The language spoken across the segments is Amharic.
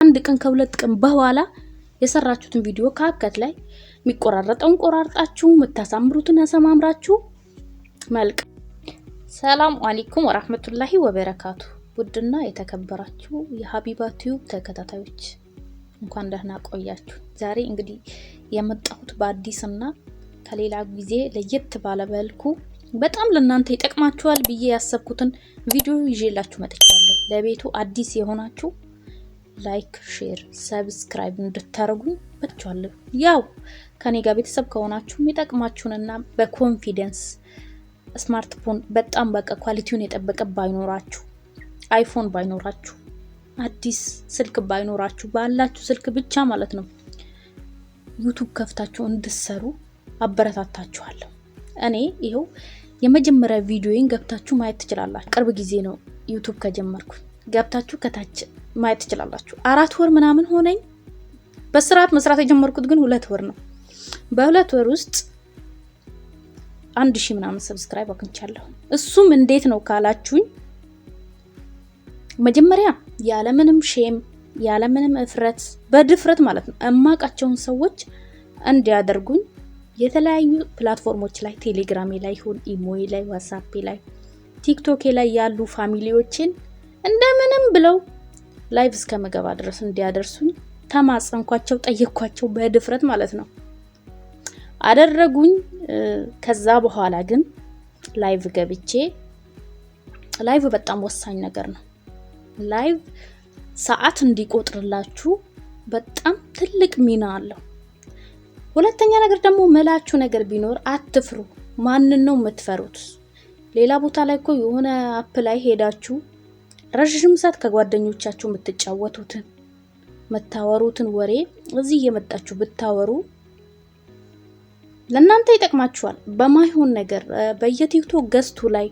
አንድ ቀን ከሁለት ቀን በኋላ የሰራችሁትን ቪዲዮ ካፕከት ላይ የሚቆራረጠውን ቆራርጣችሁ የምታሳምሩትን አሰማምራችሁ መልክ። ሰላም አለይኩም ወራህመቱላሂ ወበረካቱ። ውድና የተከበራችሁ የሀቢባ ቲዩብ ተከታታዮች እንኳን ደህና ቆያችሁ። ዛሬ እንግዲህ የመጣሁት በአዲስና ከሌላ ጊዜ ለየት ባለ መልኩ በጣም ለእናንተ ይጠቅማችኋል ብዬ ያሰብኩትን ቪዲዮ ይዤላችሁ መጥቻለሁ። ለቤቱ አዲስ የሆናችሁ ላይክ፣ ሼር፣ ሰብስክራይብ እንድታደርጉኝ በቻለሁ። ያው ከኔ ጋር ቤተሰብ ከሆናችሁ የሚጠቅማችሁንና በኮንፊደንስ ስማርትፎን በጣም በቃ ኳሊቲውን የጠበቀ ባይኖራችሁ፣ አይፎን ባይኖራችሁ፣ አዲስ ስልክ ባይኖራችሁ፣ ባላችሁ ስልክ ብቻ ማለት ነው ዩቲዩብ ከፍታችሁ እንድትሰሩ አበረታታችኋለሁ። እኔ ይሄው የመጀመሪያ ቪዲዮዬን ገብታችሁ ማየት ትችላላችሁ። ቅርብ ጊዜ ነው ዩቲዩብ ከጀመርኩ። ገብታችሁ ከታች ማየት ትችላላችሁ። 4 ወር ምናምን ሆነኝ። በስርዓት መስራት የጀመርኩት ግን 2 ወር ነው። በ2 ወር ውስጥ 1000 ምናምን ሰብስክራይብ አግኝቻለሁ። እሱም እንዴት ነው ካላችሁኝ መጀመሪያ ያለምንም ሼም ያለምንም እፍረት በድፍረት ማለት ነው እማቃቸውን ሰዎች እንዲያደርጉኝ የተለያዩ ፕላትፎርሞች ላይ ቴሌግራም ላይ ይሁን ኢሞ ላይ ዋትስአፕ ላይ ቲክቶክ ላይ ያሉ ፋሚሊዎችን እንደምንም ብለው ላይቭ እስከመገባ ድረስ እንዲያደርሱኝ ተማጸንኳቸው፣ ጠየቅኳቸው በድፍረት ማለት ነው አደረጉኝ። ከዛ በኋላ ግን ላይቭ ገብቼ ላይቭ በጣም ወሳኝ ነገር ነው። ላይቭ ሰዓት እንዲቆጥርላችሁ በጣም ትልቅ ሚና አለው። ሁለተኛ ነገር ደግሞ መላችሁ ነገር ቢኖር አትፍሩ። ማንን ነው የምትፈሩት? ሌላ ቦታ ላይ እኮ የሆነ አፕ ላይ ሄዳችሁ ረጅም ሰዓት ከጓደኞቻችሁ የምትጫወቱትን መታወሩትን ወሬ እዚህ እየመጣችሁ ብታወሩ ለእናንተ ይጠቅማችኋል። በማይሆን ነገር በየቲክቶክ ገስቱ ላይ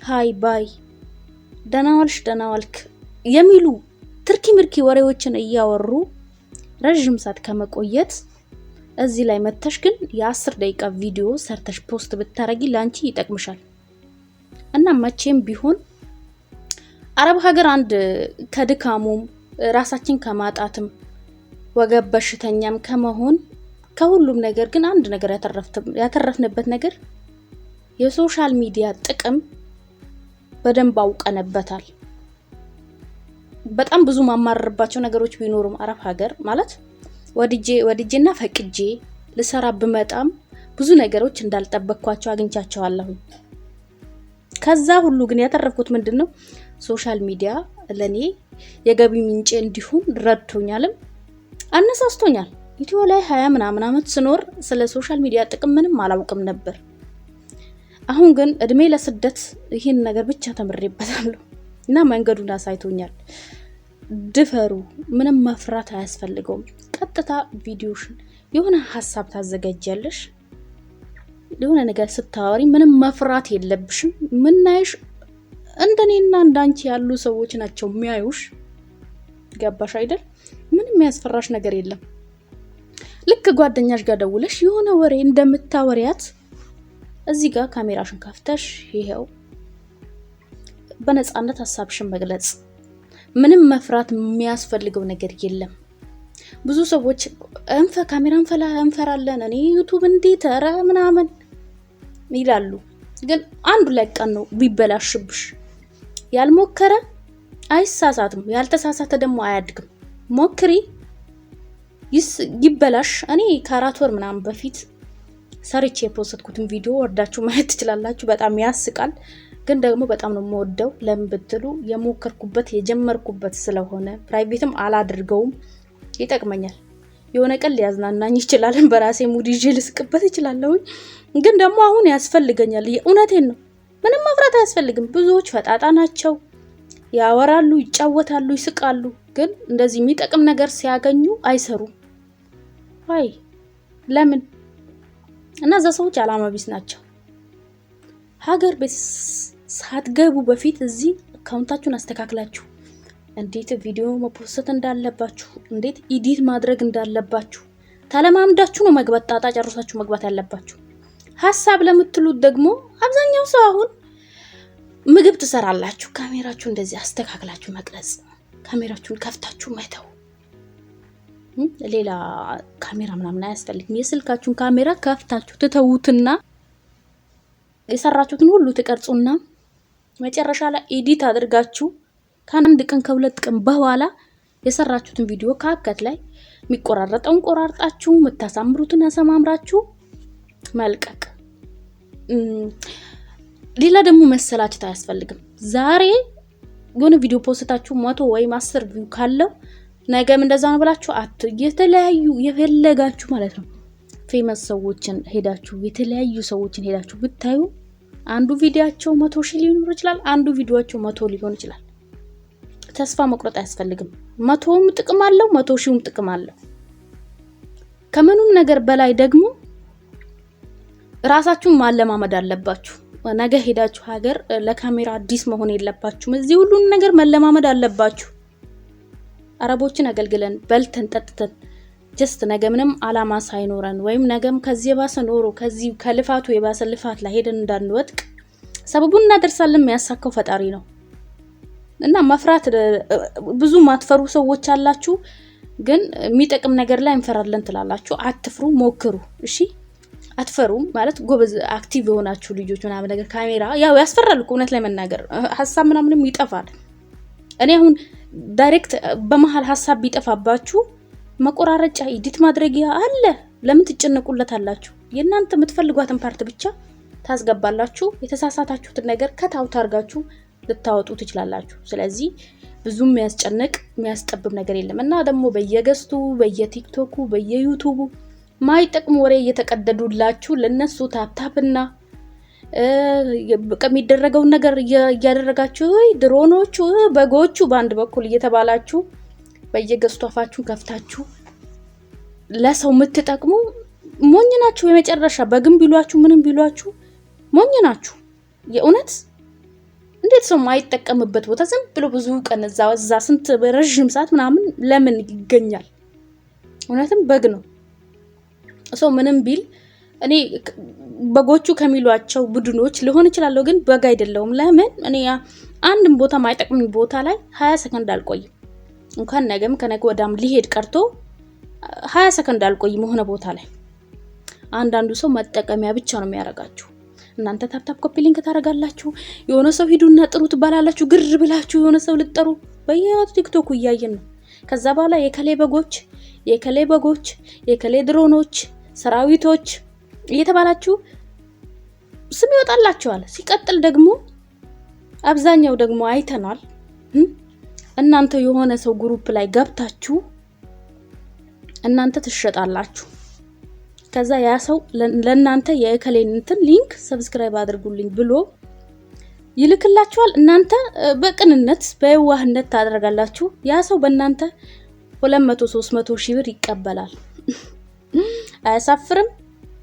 ሃይ ባይ ደህና ዋልሽ ደህና ዋልክ የሚሉ ትርኪ ምርኪ ወሬዎችን እያወሩ ረጅም ሰዓት ከመቆየት እዚህ ላይ መተሽ ግን የ10 ደቂቃ ቪዲዮ ሰርተሽ ፖስት ብታረጊ ላንቺ ይጠቅምሻል። እና መቼም ቢሆን አረብ ሀገር አንድ ከድካሙም ራሳችን ከማጣትም ወገብ በሽተኛም ከመሆን ከሁሉም ነገር ግን አንድ ነገር ያተረፍንበት ነገር የሶሻል ሚዲያ ጥቅም በደንብ አውቀንበታል። በጣም ብዙ ማማረርባቸው ነገሮች ቢኖሩም አረብ ሀገር ማለት ወድጄና ፈቅጄ ልሰራ ብመጣም ብዙ ነገሮች እንዳልጠበቅኳቸው አግኝቻቸዋለሁ። ከዛ ሁሉ ግን ያተረፍኩት ምንድነው ሶሻል ሚዲያ ለኔ የገቢ ምንጭ እንዲሆን ረድቶኛልም አነሳስቶኛል። ኢትዮ ላይ 20 ምናምን አመት ስኖር ስለ ሶሻል ሚዲያ ጥቅም ምንም አላውቅም ነበር። አሁን ግን እድሜ ለስደት ይህን ነገር ብቻ ተምሬበታለሁ እና መንገዱን አሳይቶኛል። ድፈሩ፣ ምንም መፍራት አያስፈልገውም። ቀጥታ ቪዲዮሽን የሆነ ሀሳብ ታዘጋጃለሽ፣ የሆነ ነገር ስታወሪ ምንም መፍራት የለብሽም። ምናይሽ እንደኔና እንዳንቺ ያሉ ሰዎች ናቸው የሚያዩሽ። ገባሽ አይደል? ምንም ያስፈራሽ ነገር የለም። ልክ ጓደኛሽ ጋር ደውለሽ የሆነ ወሬ እንደምታወሪያት እዚህ ጋር ካሜራሽን ከፍተሽ ይሄው በነፃነት ሀሳብሽን መግለጽ፣ ምንም መፍራት የሚያስፈልገው ነገር የለም። ብዙ ሰዎች ካሜራ እንፈራለን፣ እኔ ዩቲዩብ እንዴት ኧረ ምናምን ይላሉ። ግን አንዱ ላይ ቀን ነው ቢበላሽብሽ። ያልሞከረ አይሳሳትም፣ ያልተሳሳተ ደግሞ አያድግም። ሞክሪ፣ ይበላሽ። እኔ ከ4 ወር ምናምን በፊት ሰርቼ የፖስትኩትን ቪዲዮ ወርዳችሁ ማየት ትችላላችሁ። በጣም ያስቃል፣ ግን ደግሞ በጣም ነው የምወደው። ለምን ብትሉ የሞከርኩበት የጀመርኩበት ስለሆነ ፕራይቬትም አላድርገውም፣ ይጠቅመኛል። የሆነ ቀን ሊያዝናናኝ ይችላል፣ በራሴ ሙድ ይዤ ልስቅበት ይችላልው። ግን ደግሞ አሁን ያስፈልገኛል። የእውነቴን ነው። ምንም መፍራት አያስፈልግም። ብዙዎች ፈጣጣ ናቸው፣ ያወራሉ፣ ይጫወታሉ፣ ይስቃሉ። ግን እንደዚህ የሚጠቅም ነገር ሲያገኙ አይሰሩም። አይ ለምን? እና እዛ ሰዎች አላማ ቢስ ናቸው። ሀገር ቤት ሳትገቡ በፊት እዚህ አካውንታችሁን አስተካክላችሁ እንዴት ቪዲዮ መፖስት እንዳለባችሁ፣ እንዴት ኤዲት ማድረግ እንዳለባችሁ ተለማምዳችሁ ነው መግባት፣ ጣጣ ጨርሳችሁ መግባት ያለባችሁ። ሐሳብ ለምትሉት ደግሞ አብዛኛው ሰው አሁን ምግብ ትሰራላችሁ፣ ካሜራችሁ እንደዚህ አስተካክላችሁ መቅረጽ፣ ካሜራችሁን ከፍታችሁ መተው ሌላ ካሜራ ምናምን አያስፈልግም። የስልካችሁን ካሜራ ከፍታችሁ ትተውትና የሰራችሁትን ሁሉ ትቀርጹና መጨረሻ ላይ ኤዲት አድርጋችሁ ከአንድ ቀን ከሁለት ቀን በኋላ የሰራችሁትን ቪዲዮ ካፕከት ላይ የሚቆራረጠውን ቆራርጣችሁ የምታሳምሩትን አሰማምራችሁ መልቀቅ። ሌላ ደግሞ መሰላችት አያስፈልግም። ዛሬ የሆነ ቪዲዮ ፖስታችሁ 100 ወይም 10 ቪው ካለው ነገም እንደዛ ነው ብላችሁ የተለያዩ የፈለጋችሁ ማለት ነው ፌመስ ሰዎችን ሄዳችሁ የተለያዩ ሰዎችን ሄዳችሁ ብታዩ አንዱ ቪዲዮአቸው 100,000 ሊሆን ይችላል፣ አንዱ ቪዲዮአቸው 100 ሊሆን ይችላል። ተስፋ መቁረጥ አያስፈልግም። 100ም ጥቅም አለው፣ 100,000ም ጥቅም አለው። ከምንም ነገር በላይ ደግሞ ራሳችሁን ማለማመድ አለባችሁ። ነገ ሄዳችሁ ሀገር ለካሜራ አዲስ መሆን የለባችሁም። እዚህ ሁሉን ነገር መለማመድ አለባችሁ። አረቦችን አገልግለን በልተን ጠጥተን ጀስት ነገ ምንም አላማ ሳይኖረን ወይም ነገም ከዚህ የባሰ ኖሮ ከዚህ ከልፋቱ የባሰ ልፋት ላይ ሄደን እንዳንወጥቅ ሰበቡን እናደርሳለን። የሚያሳካው ፈጣሪ ነው እና መፍራት ብዙ ማትፈሩ ሰዎች አላችሁ፣ ግን የሚጠቅም ነገር ላይ እንፈራለን ትላላችሁ። አትፍሩ፣ ሞክሩ። እሺ አትፈሩም ማለት ጎበዝ አክቲቭ የሆናችሁ ልጆች ምናምን ነገር ካሜራ ያው ያስፈራል እኮ እውነት ላይ መናገር ሐሳብ ምናምንም ይጠፋል። እኔ አሁን ዳይሬክት በመሃል ሐሳብ ቢጠፋባችሁ መቆራረጫ ኤዲት ማድረጊያ አለ። ለምን ትጨነቁለታላችሁ? የእናንተ የምትፈልጓትን ፓርት ብቻ ታስገባላችሁ። የተሳሳታችሁትን ነገር ከታውት አድርጋችሁ ልታወጡ ትችላላችሁ። ስለዚህ ብዙም የሚያስጨንቅ የሚያስጠብብ ነገር የለም እና ደግሞ በየገስቱ በየቲክቶኩ በየዩቲዩቡ ማይጠቅም ወሬ እየተቀደዱላችሁ ለነሱ ታፕታፕና ከሚደረገውን ነገር እያደረጋችሁ ድሮኖቹ በጎቹ በአንድ በኩል እየተባላችሁ በየገስቱ አፋችሁን ከፍታችሁ ለሰው የምትጠቅሙ ሞኝ ናችሁ። የመጨረሻ በግም ቢሏችሁ ምንም ቢሏችሁ ሞኝ ናችሁ። የእውነት እንዴት ሰው ማይጠቀምበት ቦታ ዝም ብሎ ብዙ ቀን እዛ ስንት ረጅም ሰዓት ምናምን ለምን ይገኛል? እውነትም በግ ነው ሰው ምንም ቢል። እኔ በጎቹ ከሚሏቸው ቡድኖች ሊሆን ይችላል፣ ግን በግ አይደለሁም። ለምን እኔ አንድም ቦታ ማይጠቅም ቦታ ላይ 20 ሰከንድ አልቆይም። እንኳን ነገም ከነገ ወዳም ሊሄድ ቀርቶ 20 ሰከንድ አልቆይም ሆነ ቦታ ላይ። አንዳንዱ ሰው መጠቀሚያ ብቻ ነው የሚያረጋችሁ። እናንተ ታፕታፕ ኮፒ ሊንክ ታረጋላችሁ። የሆነ ሰው ሂዱና ጥሩ ትባላላችሁ። ግር ብላችሁ የሆነ ሰው ልጠሩ በየቲክቶኩ እያየን ነው። ከዛ በኋላ የከሌ በጎች፣ የከሌ በጎች፣ የከሌ ድሮኖች፣ ሰራዊቶች እየተባላችሁ ስም ይወጣላችኋል። ሲቀጥል ደግሞ አብዛኛው ደግሞ አይተናል። እናንተ የሆነ ሰው ግሩፕ ላይ ገብታችሁ እናንተ ትሸጣላችሁ። ከዛ ያ ሰው ለእናንተ የከሌን እንትን ሊንክ ሰብስክራይብ አድርጉልኝ ብሎ ይልክላችኋል። እናንተ በቅንነት በየዋህነት ታደርጋላችሁ። ያ ሰው በእናንተ 200-300 ሺህ ብር ይቀበላል። አያሳፍርም?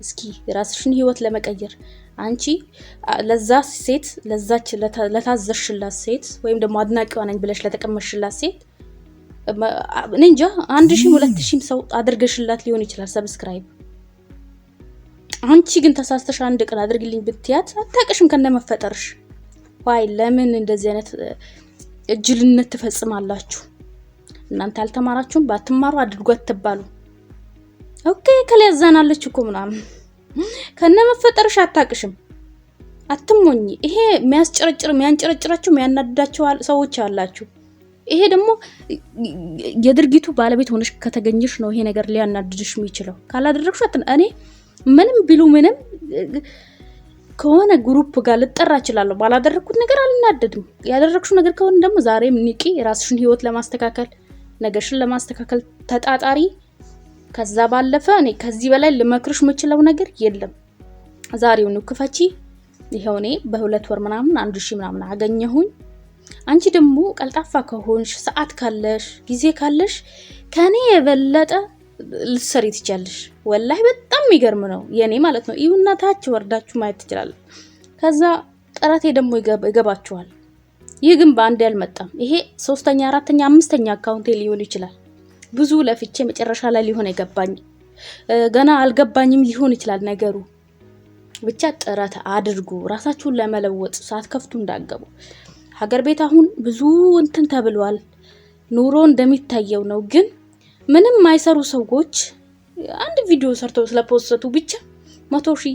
እስኪ የራስሽን ህይወት ለመቀየር አንቺ ለዛ ሴት ለዛች ለታዘሽላት ሴት ወይም ደግሞ አድናቂዋ ነኝ ብለሽ ለተቀመጥሽላት ሴት እንጃ 1000-2000 ሰው አድርገሽላት ሊሆን ይችላል ሰብስክራይብ። አንቺ ግን ተሳስተሽ አንድ ቀን አድርግልኝ ብትያት አታውቅሽም ከነመፈጠርሽ። ዋይ ለምን እንደዚህ አይነት እጅልነት ትፈጽማላችሁ? እናንተ አልተማራችሁም። ባትማሩ አድርጉ አትባሉ። ኦኬ ከለያዛናለች እኮ ምናምን ከነመፈጠርሽ አታውቅሽም። አትሞኝ። ይሄ የሚያንጨረጭራችሁ የሚያናድዳችሁ ሰዎች አላችሁ። ይሄ ደግሞ የድርጊቱ ባለቤት ሆነሽ ከተገኘሽ ነው ይሄ ነገር ሊያናድድሽ የሚችለው። ካላደረግሽ እኔ ምንም ቢሉ ምንም ከሆነ ግሩፕ ጋር ልጠራ እችላለሁ። ባላደረኩት ነገር አልናደድም። ያደረግሽው ነገር ከሆነ ደግሞ ዛሬም ንቂ። የራስሽን ህይወት ለማስተካከል ነገርሽን ለማስተካከል ተጣጣሪ። ከዛ ባለፈ እኔ ከዚህ በላይ ልመክርሽ የምችለው ነገር የለም። ዛሬውኑ ክፈቺ። ይሄው እኔ በ2 ወር ምናምን 1000 ምናምን አገኘሁኝ። አንቺ ደግሞ ቀልጣፋ ከሆንሽ ሰዓት ካለሽ ጊዜ ካለሽ ከኔ የበለጠ ልትሰሪ ትችያለሽ። ወላሂ በጣም የሚገርም ነው የኔ ማለት ነው። ይሁንና ታች ወርዳችሁ ማየት ትችላላችሁ። ከዛ ጥራቴ ደግሞ ይገባችኋል። ይህ ግን በአንድ ያልመጣም። ይሄ 3ኛ፣ 4ኛ፣ 5ኛ አካውንቴ ሊሆን ይችላል። ብዙ ለፍቼ መጨረሻ ላይ ሊሆን ይገባኝ ገና አልገባኝም ሊሆን ይችላል ነገሩ። ብቻ ጥረት አድርጉ። ራሳችሁን ለመለወጥ ሳትከፍቱ እንዳገቡ። ሀገር ቤት አሁን ብዙ እንትን ተብሏል። ኑሮ እንደሚታየው ነው፣ ግን ምንም የማይሰሩ ሰዎች አንድ ቪዲዮ ሰርተው ስለፖስቱ ብቻ 100,000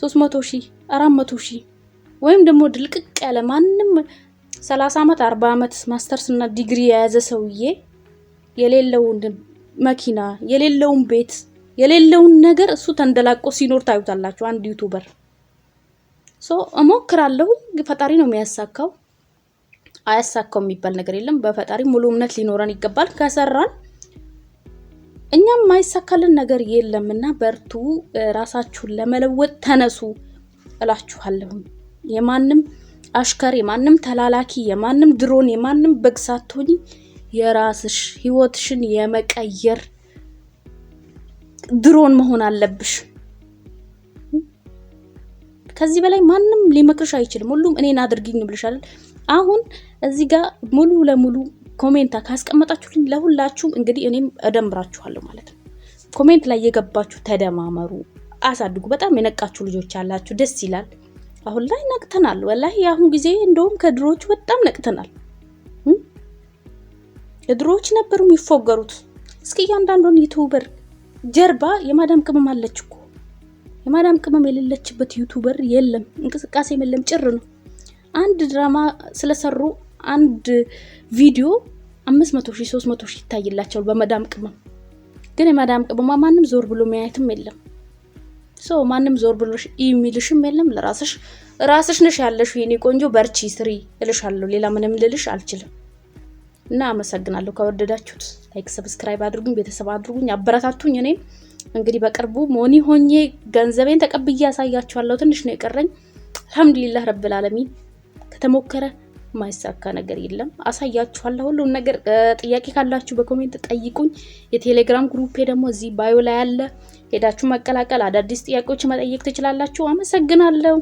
300,000 400,000 ወይም ደግሞ ድልቅቅ ያለ ማንም 30 ዓመት 40 ዓመት ማስተርስ እና ዲግሪ የያዘ ሰውዬ የሌለውን መኪና የሌለውን ቤት የሌለውን ነገር እሱ ተንደላቆ ሲኖር ታዩታላችሁ። አንድ ዩቲዩበር እሞክራለሁ፣ ፈጣሪ ነው የሚያሳካው። አያሳካው የሚባል ነገር የለም። በፈጣሪ ሙሉ እምነት ሊኖረን ይገባል። ከሰራን እኛም ማይሳካልን ነገር የለምና በርቱ፣ ራሳችሁን ለመለወጥ ተነሱ እላችኋለሁ። የማንም አሽከር፣ የማንም ተላላኪ፣ የማንም ድሮን፣ የማንም በግ ሳትሆኚ የራስሽ ህይወትሽን የመቀየር ድሮን መሆን አለብሽ። ከዚህ በላይ ማንም ሊመክርሽ አይችልም። ሁሉም እኔን አድርጊኝ ብልሻል። አሁን እዚህ ጋር ሙሉ ለሙሉ ኮሜንታ ካስቀመጣችሁልኝ ለሁላችሁም እንግዲህ እኔም እደምራችኋለሁ ማለት ነው። ኮሜንት ላይ የገባችሁ ተደማመሩ፣ አሳድጉ። በጣም የነቃችሁ ልጆች አላችሁ፣ ደስ ይላል። አሁን ላይ ነቅተናል። ወላሂ አሁን ጊዜ እንደውም ከድሮቹ በጣም ነቅተናል። ድሮዎች ነበሩ የሚፎገሩት። እስኪ እያንዳንዱን ዩቲዩበር ጀርባ የማዳም ቅመም አለች እኮ። የማዳም ቅመም የሌለችበት ዩቲዩበር የለም፣ እንቅስቃሴ የለም፣ ጭር ነው። አንድ ድራማ ስለሰሩ አንድ ቪዲዮ 500,000 300,000 ይታይላቸዋል በማዳም ቅመም። ግን የማዳም ቅመማ ማንም ዞር ብሎ የሚያየትም የለም። ማንም ዞር ብሎሽ የሚልሽም የለም። ራስሽ ነሽ ያለሽ የኔ ቆንጆ፣ በርቺ ስሪ እልሻለሁ። ሌላ ምንም ልልሽ አልችልም። እና አመሰግናለሁ። ከወደዳችሁት ላይክ፣ ሰብስክራይብ አድርጉኝ፣ ቤተሰብ አድርጉኝ፣ አበረታቱኝ። እኔም እንግዲህ በቅርቡ ሞኒ ሆኜ ገንዘቤን ተቀብዬ ያሳያችኋለሁ። ትንሽ ነው የቀረኝ። አልሐምዱሊላህ ረብል ዓለሚን። ከተሞከረ ማይሳካ ነገር የለም። አሳያችኋለሁ ሁሉን ነገር። ጥያቄ ካላችሁ በኮሜንት ጠይቁኝ። የቴሌግራም ግሩፔ ደግሞ እዚህ ባዮ ላይ አለ። ሄዳችሁ መቀላቀል፣ አዳዲስ ጥያቄዎች መጠየቅ ትችላላችሁ። አመሰግናለሁ።